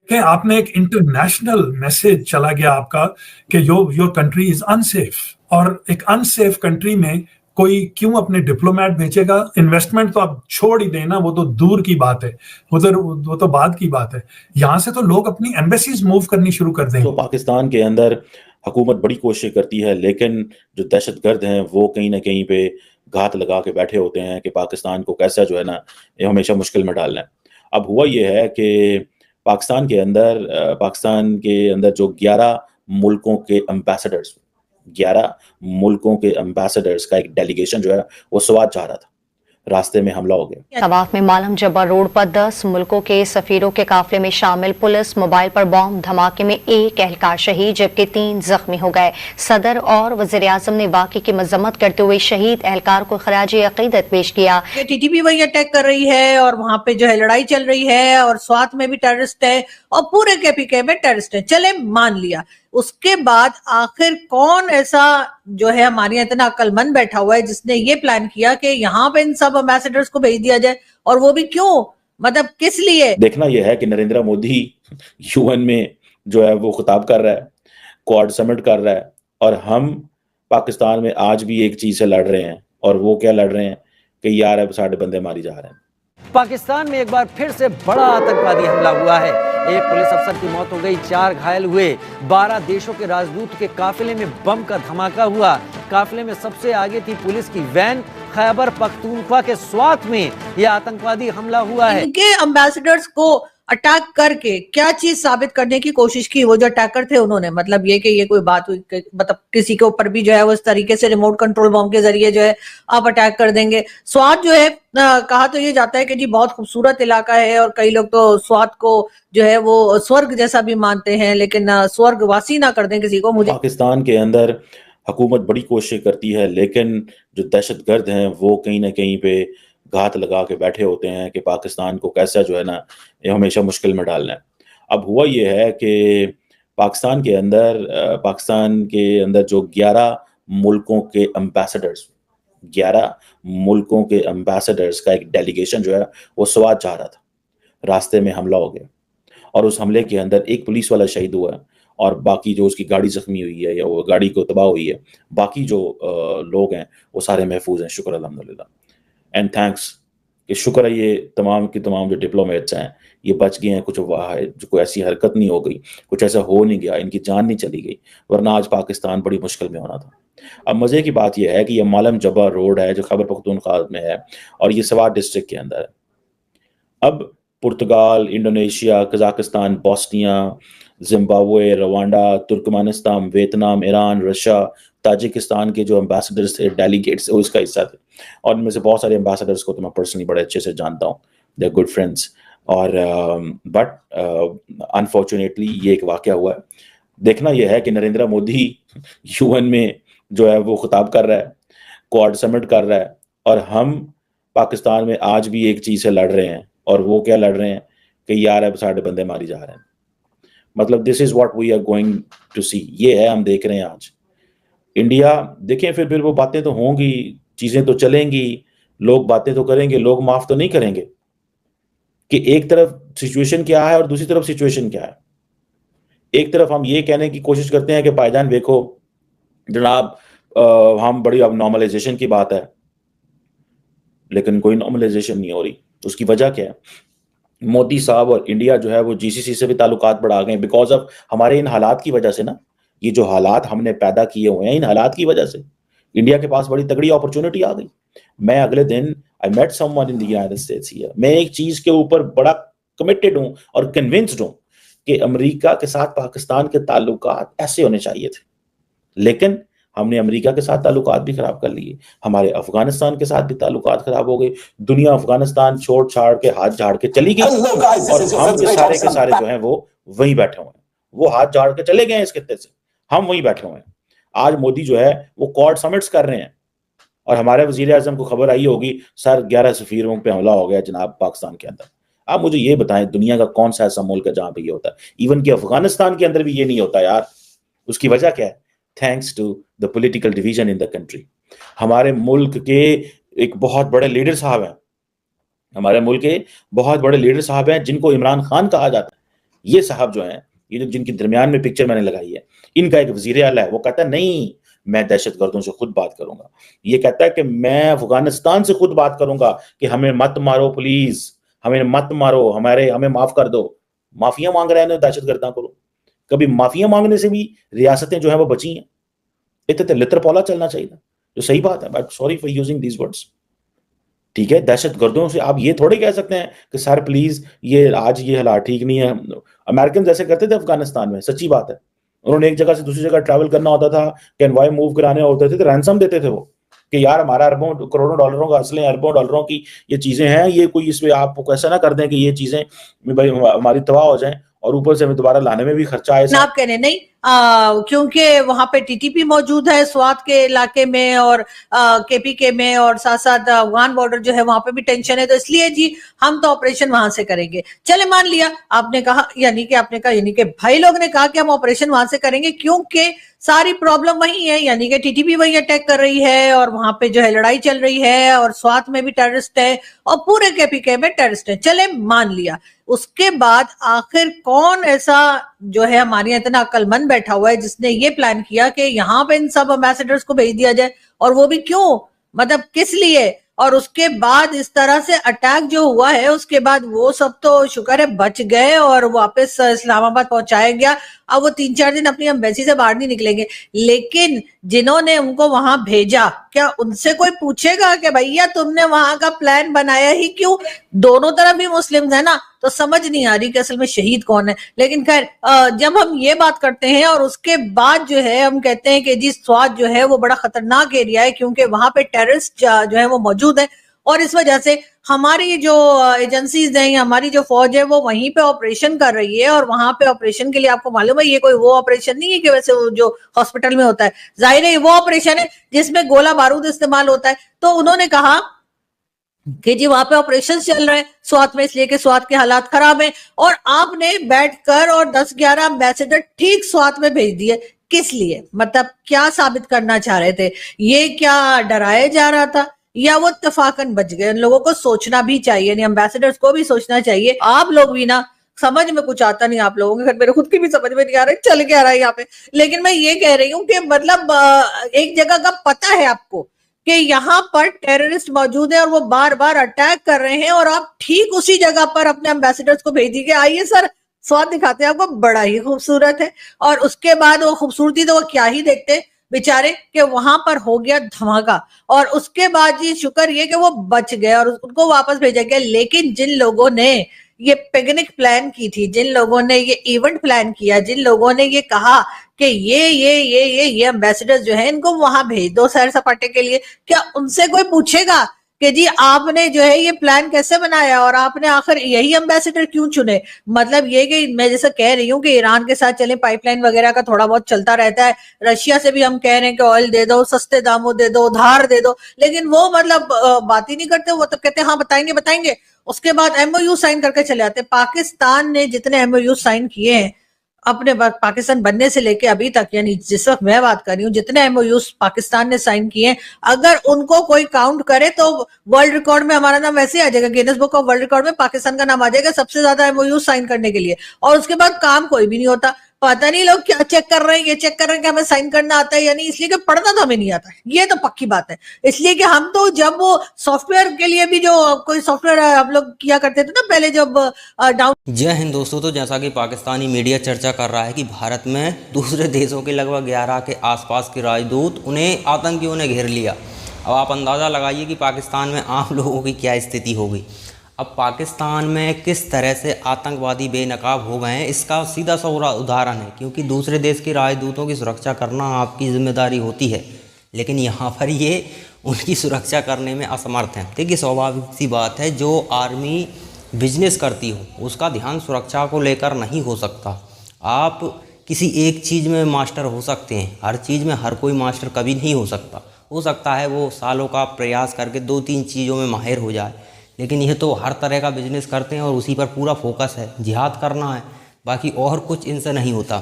कि आपने एक इंटरनेशनल मैसेज चला गया आपका कि योर कंट्री इज अनसेफ, और एक अनसेफ कंट्री में कोई क्यों अपने डिप्लोमेट भेजेगा? इन्वेस्टमेंट तो आप छोड़ ही देना, वो तो दूर की बात है, उधर वो तो बाद की बात है। यहां से तो लोग अपनी एम्बेसीज मूव करनी शुरू कर देंगे। तो पाकिस्तान के अंदर हुकूमत बड़ी कोशिश करती है, लेकिन जो दहशतगर्द हैं वो कहीं ना कहीं पे घात लगा के बैठे होते हैं कि पाकिस्तान को कैसा जो है ना ये हमेशा मुश्किल में डालना है। अब हुआ ये है कि पाकिस्तान के अंदर जो 11 मुल्कों के एम्बेसडर्स का एक डेलीगेशन जो है वो स्वात जा रहा था, रास्ते में हमला हो गया। तवाफ में मालम जब्बर रोड पर 10 मुल्कों के सफीरों के काफिले में शामिल पुलिस मोबाइल पर बॉम्ब धमाके में एक एहलकार शहीद जबकि 3 जख्मी हो गए। सदर और वजीर आजम ने वाक़े की मजम्मत करते हुए शहीद एहलकार को खराज अकीदत पेश किया। टीटीपी वही अटैक कर रही है और वहां पे जो है लड़ाई चल रही है और स्वात में भी टेररिस्ट है और पूरे केपीके में टेररिस्ट है, चले मान लिया। उसके बाद आखिर कौन ऐसा जो है हमारे यहाँ इतना अक्लमंद बैठा हुआ है जिसने ये प्लान किया कि यहाँ पे इन सब एम्बेसडर्स को भेज दिया जाए, और वो भी क्यों, मतलब किस लिए? देखना यह है कि नरेंद्र मोदी यूएन में जो है वो खिताब कर रहा है, क्वाड समिट कर रहा है, और हम पाकिस्तान में आज भी एक चीज से लड़ रहे हैं, और वो क्या लड़ रहे हैं कि यार अब साढ़े बंदे मारी जा रहे हैं। पाकिस्तान में एक बार फिर से बड़ा आतंकवादी हमला हुआ है। एक पुलिस अफसर की मौत हो गई, 4 घायल हुए। 12 देशों के राजदूत के काफिले में बम का धमाका हुआ। काफिले में सबसे आगे थी पुलिस की वैन। खैबर पख्तूनख्वा के स्वात में यह आतंकवादी हमला हुआ है। इनके एम्बेसडर्स को अटैक करके क्या चीज साबित करने की कोशिश की वो जो अटैकर थे उन्होंने? मतलब ये कि ये कोई बात हुई, मतलब किसी के ऊपर भी जो है वो इस तरीके से रिमोट कंट्रोल बॉम्ब के जरिए जो है आप अटैक कर देंगे। स्वात जो है कहा तो ये जाता है कि जी बहुत खूबसूरत इलाका है और कई लोग तो स्वात को जो है वो स्वर्ग जैसा भी मानते हैं, लेकिन स्वर्गवासी ना कर दें किसी को। मुझे पाकिस्तान के अंदर हुकूमत बड़ी कोशिश करती है, लेकिन जो दहशतगर्द हैं वो कहीं ना कहीं पे घात लगा के बैठे होते हैं कि पाकिस्तान को कैसा जो है ना ये हमेशा मुश्किल में डालना है। अब हुआ ये है कि पाकिस्तान के अंदर जो 11 मुल्कों के एम्बेसडर्स का एक डेलीगेशन जो है वो स्वात जा रहा था, रास्ते में हमला हो गया, और उस हमले के अंदर एक पुलिस वाला शहीद हुआ है और बाकी जो उसकी गाड़ी जख्मी हुई है या वो गाड़ी को तबाह हुई है, बाकी जो लोग हैं वो सारे महफूज हैं। शुक्र अल्हम्दुलिल्लाह एंड थैंक्स कि शुक्र है ये तमाम की तमाम जो डिप्लोमेट्स हैं ये बच गए हैं। कुछ जो कोई ऐसी हरकत नहीं हो गई, कुछ ऐसा हो नहीं गया, इनकी जान नहीं चली गई, वरना आज पाकिस्तान बड़ी मुश्किल में होना था। अब मज़े की बात यह है कि ये मालम जब्बर रोड है जो खैबर पख्तूनख्वा में है और ये स्वात डिस्ट्रिक्ट के अंदर है। अब पुर्तगाल, Indonesia, Kazakhstan, Bosnia, Zimbabwe, Rwanda, Turkmenistan, Vietnam, Iran, Russia, Tajikistan के जो एम्बेसडर्स थे, डेलीगेट्स, वो इसका हिस्सा थे, और इनमें से बहुत सारे एम्बेसडर्स को तो मैं पर्सनली बड़े अच्छे से जानता हूँ, दे आर गुड फ्रेंड्स। और बट अनफॉर्चुनेटली ये एक वाक़या हुआ है। देखना यह है कि नरेंद्र मोदी यूएन में जो है वो खिताब कर रहा है, क्वाड समिट कर रहा है, और हम पाकिस्तान में आज भी एक चीज़ से लड़ रहे हैं, और वो क्या लड़ रहे हैं कि यार अब साढ़े बंदे मारी जा रहे हैं। मतलब this is what we are going to see, ये है हम देख रहे हैं आज। इंडिया देखें, फिर वो बातें तो होंगी, चीजें तो चलेंगी, लोग बातें तो करेंगे, लोग माफ तो नहीं करेंगे कि एक तरफ सिचुएशन क्या है और दूसरी तरफ सिचुएशन क्या है। एक तरफ हम ये कहने की कोशिश करते हैं कि भाईजान देखो जनाब हम बड़ी अब नॉर्मलाइजेशन की बात है, लेकिन कोई नॉर्मलाइजेशन नहीं हो रही। उसकी वजह क्या है? मोदी साहब और इंडिया जो है वो जीसीसी से भी ताल्लुकात बढ़ा गए बिकॉज ऑफ हमारे इन हालात की वजह से ना। ये जो हालात हमने पैदा किए हुए हैं, इन हालात की वजह से इंडिया के पास बड़ी तगड़ी अपॉर्चुनिटी आ गई। मैं अगले दिन I met someone in the United States here. मैं एक चीज के ऊपर बड़ा कमिटेड हूं और कन्विंस्ड हूं कि अमेरिका के साथ पाकिस्तान के ताल्लुकात ऐसे होने चाहिए थे, लेकिन हमने अमेरिका के साथ ताल्लुकात भी खराब कर लिए, हमारे अफगानिस्तान के साथ भी ताल्लुकात खराब हो गए। दुनिया अफगानिस्तान छोड़ छाड़ के हाथ झाड़ के चली गई, और हम के सारे जो हैं वो वहीं बैठे हुए हैं। वो हाथ झाड़ के चले गए हैं इस खित्ते से, हम वहीं बैठे हुए हैं। आज मोदी जो है वो क्वाड समिट्स कर रहे हैं, और हमारे वजीर आजम को खबर आई होगी सर 11 सफीरों पे हमला हो गया जनाब पाकिस्तान के अंदर। आप मुझे ये बताएं दुनिया का कौन सा ऐसा मुल्क है जहां पे ये होता है? इवन कि अफगानिस्तान के अंदर भी ये नहीं होता यार। उसकी वजह क्या है? Thanks to the political division in the country. हमारे मुल्क के एक बहुत बड़े लीडर साहब हैं, हमारे मुल्क के बहुत बड़े लीडर साहब हैं जिनको इमरान खान कहा जाता है, ये साहब जो हैं, ये जो जिनकी दरमियान में पिक्चर मैंने लगाई है, इनका एक वजीर आला है, वो कहता है नहीं मैं दहशतगर्दों से खुद बात करूंगा। ये कहता है कि मैं अफगानिस्तान से खुद बात करूंगा कि हमें मत मारो प्लीज, हमें मत मारो, हमें माफ कर दो। माफिया मांग रहे हैं दहशतगर्दा को। कभी माफिया मांगने से भी रियासतें जो है वो बची हैं। इतने लित्र पौला चलना चाहिए, जो सही बात है। But sorry for using these words. ठीक है, दहशतगर्दों से आप ये थोड़े कह सकते हैं कि सर प्लीज ये आज ये हालात ठीक नहीं है। अमेरिकन जैसे करते थे अफगानिस्तान में, सच्ची बात है। उन्होंने एक जगह से दूसरी जगह ट्रैवल करना होता था, कैनवाय मूव कराने होते थे तो रैंसम देते थे वो, कि यार हमारा अरबों करोड़ों डॉलरों का असले अरबों डॉलरों की ये चीजें हैं, ये कोई इसमें आप ऐसा ना कर दें कि ये चीजें भाई हमारी तबाह हो जाएं और ऊपर से हमें दोबारा लाने में भी खर्चा आए। आप कह रहे नहीं क्योंकि वहां पे टीटीपी मौजूद है स्वात के इलाके में और केपीके में, और साथ साथ अफगान बॉर्डर जो है वहां पे भी टेंशन है, तो इसलिए जी हम तो ऑपरेशन वहां से करेंगे। चले मान लिया आपने कहा, यानी कि भाई लोग ने कहा कि हम ऑपरेशन वहां से करेंगे क्योंकि सारी प्रॉब्लम वही है, यानी कि टीटीपी वही अटैक कर रही है और वहां पे जो है लड़ाई चल रही है और स्वात में भी टेररिस्ट है और पूरे केपीके में टेररिस्ट है। चले मान लिया, उसके बाद आखिर कौन ऐसा जो है हमारे यहाँ इतना अक्लमंद बैठा हुआ है जिसने ये प्लान किया कि यहाँ पे इन सब एम्बेसडर्स को भेज दिया जाए, और वो भी क्यों, मतलब किस लिए? और उसके बाद इस तरह से अटैक जो हुआ है उसके बाद वो सब तो शुक्र है बच गए और वापस इस्लामाबाद पहुंचाया गया। अब वो 3-4 दिन अपनी एम्बेसी से बाहर नहीं निकलेंगे, लेकिन जिन्होंने उनको वहां भेजा क्या उनसे कोई पूछेगा कि भैया तुमने वहां का प्लान बनाया ही क्यों? दोनों तरफ भी मुस्लिम है ना, तो समझ नहीं आ रही कि असल में शहीद कौन है। लेकिन खैर जब हम ये बात करते हैं और उसके बाद जो है हम कहते हैं कि जी स्वात जो है वो बड़ा खतरनाक एरिया है क्योंकि वहां पे टेररिस्ट जो है वो मौजूद है, और इस वजह से हमारी जो एजेंसीज हैं, हमारी जो फौज है वो वहीं पे ऑपरेशन कर रही है। और वहां पे ऑपरेशन के लिए आपको मालूम है ये कोई वो ऑपरेशन नहीं है कि वैसे वो जो हॉस्पिटल में होता है, जाहिर है वो ऑपरेशन है जिसमें गोला बारूद इस्तेमाल होता है। तो उन्होंने कहा कि जी वहां पे ऑपरेशन चल रहे हैं स्वात में, इसलिए कि स्वात के हालात खराब हैं, और आपने बैठकर और 10-11 एम्बेसडर ठीक स्वात में भेज दिए। किस लिए? मतलब क्या साबित करना चाह रहे थे? ये क्या डराया जा रहा था या वो इत्तेफाकन बच गए? उन लोगों को सोचना भी चाहिए, नहीं एम्बेसडर्स को भी सोचना चाहिए। आप लोग भी ना, समझ में कुछ आता नहीं आप लोगों के, मेरे खुद की भी समझ में नहीं आ रहा है चल क्या रहा है यहाँ पे। लेकिन मैं ये कह रही हूँ कि मतलब एक जगह का पता है आपको कि यहाँ पर टेररिस्ट मौजूद है और वो बार बार अटैक कर रहे हैं, और आप ठीक उसी जगह पर अपने एम्बेसडर्स को भेज दीजिए, आइए सर स्वाद दिखाते हैं आपको, बड़ा ही खूबसूरत है। और उसके बाद वो खूबसूरती तो वो क्या ही देखते बेचारे कि वहां पर हो गया धमाका, और उसके बाद जी शुक्र ये कि वो बच गए और उनको वापस भेजा गया। लेकिन जिन लोगों ने ये पिकनिक प्लान की थी, जिन लोगों ने ये इवेंट प्लान किया, जिन लोगों ने ये कहा कि ये एम्बेसडर्स जो है इनको वहां भेज दो सैर सपाटे के लिए, क्या उनसे कोई पूछेगा कि जी आपने जो है ये प्लान कैसे बनाया और आपने आखिर यही एम्बेसडर क्यों चुने? मतलब ये कि मैं जैसे कह रही हूँ कि ईरान के साथ चले पाइपलाइन वगैरह का थोड़ा बहुत चलता रहता है, रशिया से भी हम कह रहे हैं कि ऑयल दे दो, सस्ते दामों दे दो, उधार दे दो, लेकिन वो मतलब बात ही नहीं करते। वो तो कहते हैं हाँ बताएंगे, उसके बाद एमओयू साइन करके चले आते। पाकिस्तान ने जितने एमओयू साइन किए हैं अपने पाकिस्तान बनने से लेके अभी तक, यानी जिस वक्त मैं बात कर रही हूँ, जितने एमओयूज पाकिस्तान ने साइन किए हैं, अगर उनको कोई काउंट करे तो वर्ल्ड रिकॉर्ड में हमारा नाम वैसे आ जाएगा, Guinness book of world record में पाकिस्तान का नाम आ जाएगा सबसे ज्यादा एमओयू साइन करने के लिए। और उसके बाद काम कोई भी नहीं होता। पता नहीं लोग क्या चेक कर रहे हैं, ये चेक कर रहे हैं कि हमें साइन करना आता है या नहीं, इसलिए कि पढ़ना तो हमें नहीं आता, ये तो पक्की बात है। इसलिए कि हम तो जब वो सॉफ्टवेयर के लिए भी जो कोई सॉफ्टवेयर हम लोग किया करते थे ना पहले, जब डाउन। जय हिंद दोस्तों। तो जैसा कि पाकिस्तानी मीडिया चर्चा कर रहा है कि भारत में दूसरे देशों के लगभग 11 के आसपास के राजदूत, उन्हें आतंकियों ने घेर लिया। अब आप अंदाज़ा लगाइए कि पाकिस्तान में आम लोगों की क्या स्थिति होगी। अब पाकिस्तान में किस तरह से आतंकवादी बेनकाब हो गए हैं, इसका सीधा सा उदाहरण है, क्योंकि दूसरे देश के राजदूतों की सुरक्षा करना आपकी जिम्मेदारी होती है, लेकिन यहाँ पर ये उनकी सुरक्षा करने में असमर्थ हैं। देखिए स्वाभाविक सी बात है, जो आर्मी बिजनेस करती हो उसका ध्यान सुरक्षा को लेकर नहीं हो सकता। आप किसी एक चीज़ में मास्टर हो सकते हैं, हर चीज़ में हर कोई मास्टर कभी नहीं हो सकता। हो सकता है वो सालों का प्रयास करके 2-3 चीज़ों में माहिर हो जाए, लेकिन ये तो हर तरह का बिजनेस करते हैं और उसी पर पूरा फोकस है, जिहाद करना है, बाकी और कुछ इनसे नहीं होता।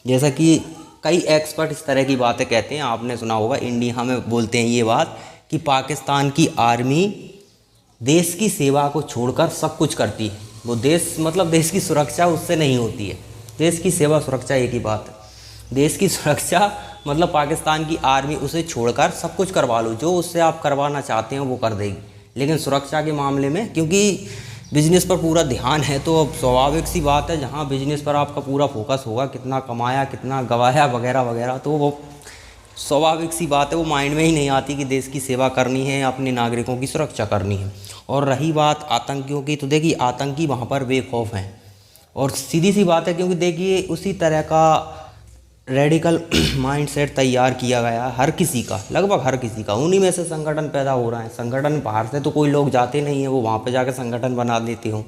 जैसा कि कई एक्सपर्ट इस तरह की बातें कहते हैं, आपने सुना होगा, इंडिया में बोलते हैं ये बात कि पाकिस्तान की आर्मी देश की सेवा को छोड़कर सब कुछ करती है। वो देश मतलब देश की सुरक्षा उससे नहीं होती है। देश की सेवा सुरक्षा एक ही बात है। देश की सुरक्षा मतलब पाकिस्तान की आर्मी उसे छोड़कर सब कुछ करवा लो, जो उससे आप करवाना चाहते हैं वो कर देगी। लेकिन सुरक्षा के मामले में क्योंकि बिजनेस पर पूरा ध्यान है, तो अब स्वाभाविक सी बात है जहाँ बिजनेस पर आपका पूरा फोकस होगा, कितना कमाया कितना गवाया वगैरह वगैरह, तो वो स्वाभाविक सी बात है, वो माइंड में ही नहीं आती कि देश की सेवा करनी है, अपने नागरिकों की सुरक्षा करनी है। और रही बात आतंकियों की, तो देखिए आतंकी वहाँ पर बेखौफ हैं और सीधी सी बात है, क्योंकि देखिए उसी तरह का रेडिकल माइंडसेट तैयार किया गया है हर किसी का, लगभग हर किसी का। उन्हीं में से संगठन पैदा हो रहा है। संगठन बाहर से तो कोई लोग जाते नहीं हैं, वो वहाँ पे जाके संगठन बना लेते हो।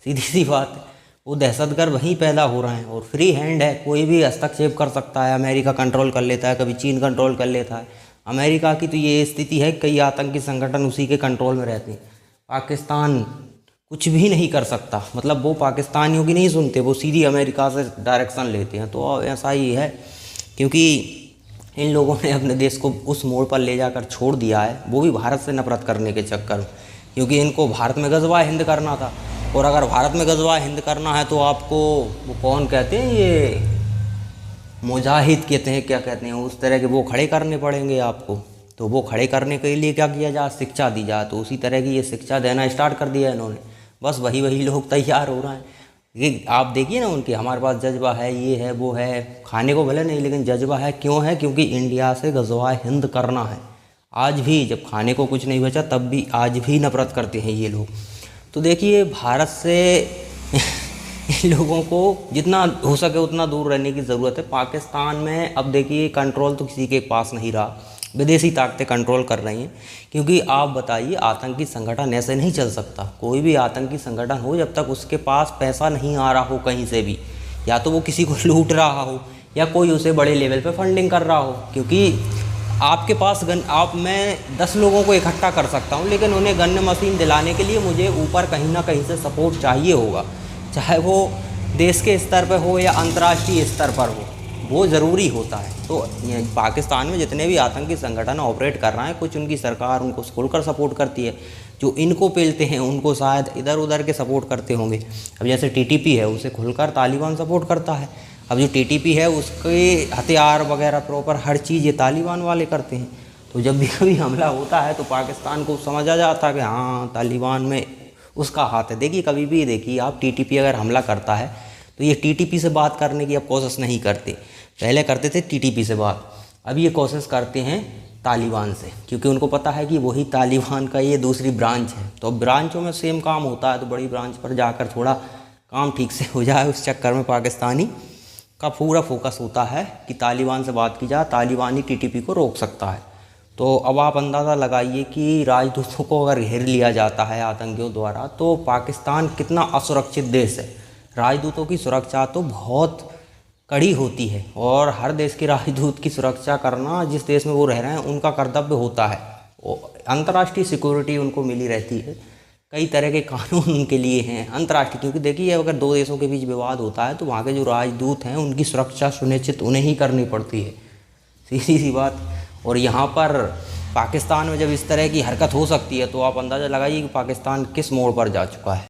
सीधी सी बात है, वो दहशतगर्द वहीं पैदा हो रहे हैं और फ्री हैंड है, कोई भी हस्तक्षेप कर सकता है। अमेरिका कंट्रोल कर लेता है, कभी चीन कंट्रोल कर लेता है। अमेरिका की तो ये स्थिति है, कई आतंकी संगठन उसी के कंट्रोल में रहते हैं। पाकिस्तान कुछ भी नहीं कर सकता, मतलब वो पाकिस्तानियों की नहीं सुनते, वो सीधी अमेरिका से डायरेक्शन लेते हैं। तो ऐसा ही है, क्योंकि इन लोगों ने अपने देश को उस मोड़ पर ले जाकर छोड़ दिया है, वो भी भारत से नफरत करने के चक्कर में, क्योंकि इनको भारत में ग़ज़वा हिंद करना था। और अगर भारत में ग़ज़वा हिंद करना है तो आपको वो कौन कहते हैं, ये मुजाहिद कहते हैं, क्या कहते हैं, उस तरह के वो खड़े करने पड़ेंगे आपको। तो वो खड़े करने के लिए क्या किया जाए, शिक्षा दी जाए। तो उसी तरह की ये शिक्षा देना स्टार्ट कर दिया इन्होंने। बस वही लोग तैयार हो रहे हैं। ये आप देखिए ना, उनके हमारे पास जज्बा है, ये है वो है, खाने को भले नहीं लेकिन जज्बा है। क्यों है? क्योंकि इंडिया से ग़ज़वा हिंद करना है। आज भी जब खाने को कुछ नहीं बचा तब भी आज भी नफरत करते हैं ये लोग। तो देखिए भारत से इन लोगों को जितना हो सके उतना दूर रहने की ज़रूरत है। पाकिस्तान में अब देखिए कंट्रोल तो किसी के पास नहीं रहा, विदेशी ताकतें कंट्रोल कर रही हैं। क्योंकि आप बताइए, आतंकी संगठन ऐसे नहीं चल सकता। कोई भी आतंकी संगठन हो, जब तक उसके पास पैसा नहीं आ रहा हो कहीं से भी, या तो वो किसी को लूट रहा हो या कोई उसे बड़े लेवल पे फंडिंग कर रहा हो। क्योंकि आपके पास मैं 10 लोगों को इकट्ठा कर सकता हूँ, लेकिन उन्हें गन मशीन दिलाने के लिए मुझे ऊपर कहीं ना कहीं से सपोर्ट चाहिए होगा, चाहे वो देश के स्तर पर हो या अंतर्राष्ट्रीय स्तर पर हो, वो ज़रूरी होता है। तो पाकिस्तान में जितने भी आतंकी संगठन ऑपरेट कर रहे हैं, कुछ उनकी सरकार उनको खुलकर सपोर्ट करती है, जो इनको पेलते हैं उनको शायद इधर उधर के सपोर्ट करते होंगे। अब जैसे टीटीपी है, उसे खुलकर तालिबान सपोर्ट करता है। अब जो टीटीपी है उसके हथियार वगैरह प्रॉपर हर चीज़ ये तालिबान वाले करते हैं। तो जब भी कभी हमला होता है तो पाकिस्तान को समझ आ जाता है कि हाँ तालिबान में उसका हाथ है। देखिए कभी भी देखिए आप, टीटीपी अगर हमला करता है तो ये टीटीपी से बात करने की अब कोशिश नहीं करते। पहले करते थे टीटीपी से बात, अब ये कोशिश करते हैं तालिबान से, क्योंकि उनको पता है कि वही तालिबान का ये दूसरी ब्रांच है। तो ब्रांचों में सेम काम होता है, तो बड़ी ब्रांच पर जाकर थोड़ा काम ठीक से हो जाए, उस चक्कर में पाकिस्तानी का पूरा फोकस होता है कि तालिबान से बात की जाए, तालिबान ही टीटीपी को रोक सकता है। तो अब आप अंदाज़ा लगाइए कि राजदूतों को अगर घेर लिया जाता है आतंकियों द्वारा, तो पाकिस्तान कितना असुरक्षित देश है। राजदूतों की सुरक्षा तो बहुत कड़ी होती है, और हर देश के राजदूत की सुरक्षा करना जिस देश में वो रह रहे हैं उनका कर्तव्य होता है। अंतर्राष्ट्रीय सिक्योरिटी उनको मिली रहती है, कई तरह के कानून उनके लिए हैं अंतर्राष्ट्रीय। क्योंकि देखिए अगर दो देशों के बीच विवाद होता है तो वहाँ के जो राजदूत हैं उनकी सुरक्षा सुनिश्चित उन्हें ही करनी पड़ती है, सीधी सी बात। और यहाँ पर पाकिस्तान में जब इस तरह की हरकत हो सकती है तो आप अंदाज़ा लगाइए कि पाकिस्तान किस मोड़ पर जा चुका है।